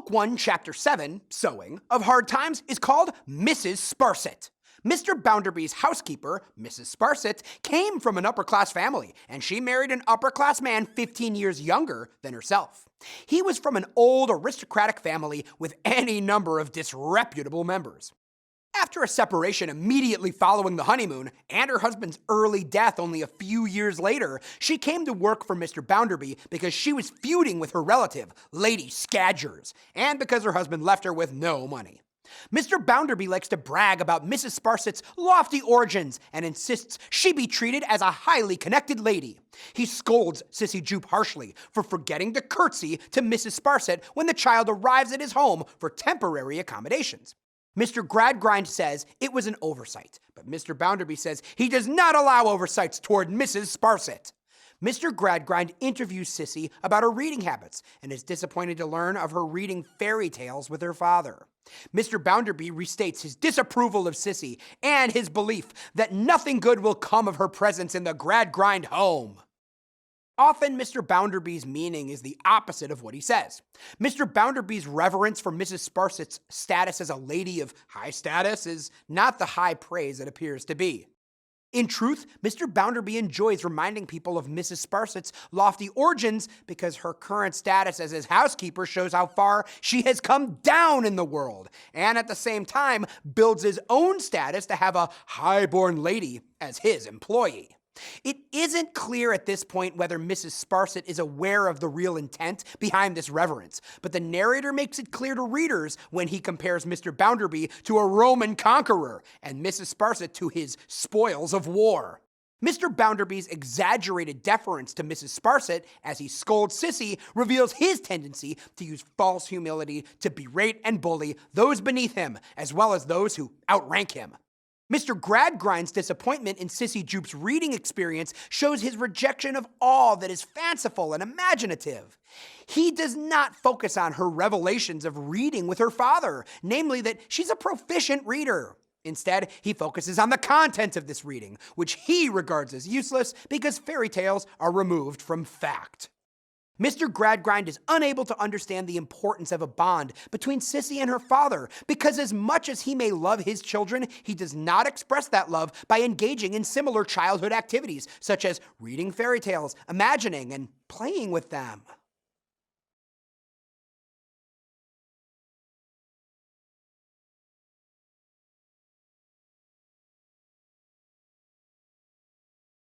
Book 1, Chapter 7, Sowing, of Hard Times is called Mrs. Sparsit. Mr. Bounderby's housekeeper, Mrs. Sparsit, came from an upper-class family, and she married an upper-class man 15 years younger than herself. He was from an old aristocratic family with any number of disreputable members. After a separation immediately following the honeymoon, and her husband's early death only a few years later, she came to work for Mr. Bounderby because she was feuding with her relative, Lady Scadgers, and because her husband left her with no money. Mr. Bounderby likes to brag about Mrs. Sparsit's lofty origins and insists she be treated as a highly connected lady. He scolds Sissy Jupe harshly for forgetting to curtsy to Mrs. Sparsit when the child arrives at his home for temporary accommodations. Mr. Gradgrind says it was an oversight, but Mr. Bounderby says he does not allow oversights toward Mrs. Sparsit. Mr. Gradgrind interviews Sissy about her reading habits and is disappointed to learn of her reading fairy tales with her father. Mr. Bounderby restates his disapproval of Sissy and his belief that nothing good will come of her presence in the Gradgrind home. Often, Mr. Bounderby's meaning is the opposite of what he says. Mr. Bounderby's reverence for Mrs. Sparsit's status as a lady of high status is not the high praise it appears to be. In truth, Mr. Bounderby enjoys reminding people of Mrs. Sparsit's lofty origins because her current status as his housekeeper shows how far she has come down in the world, and at the same time builds his own status to have a high-born lady as his employee. It isn't clear at this point whether Mrs. Sparsit is aware of the real intent behind this reverence, but the narrator makes it clear to readers when he compares Mr. Bounderby to a Roman conqueror and Mrs. Sparsit to his spoils of war. Mr. Bounderby's exaggerated deference to Mrs. Sparsit as he scolds Sissy reveals his tendency to use false humility to berate and bully those beneath him as well as those who outrank him. Mr. Gradgrind's disappointment in Sissy Jupe's reading experience shows his rejection of all that is fanciful and imaginative. He does not focus on her revelations of reading with her father, namely that she's a proficient reader. Instead, he focuses on the content of this reading, which he regards as useless because fairy tales are removed from fact. Mr. Gradgrind is unable to understand the importance of a bond between Sissy and her father because as much as he may love his children, he does not express that love by engaging in similar childhood activities such as reading fairy tales, imagining, and playing with them.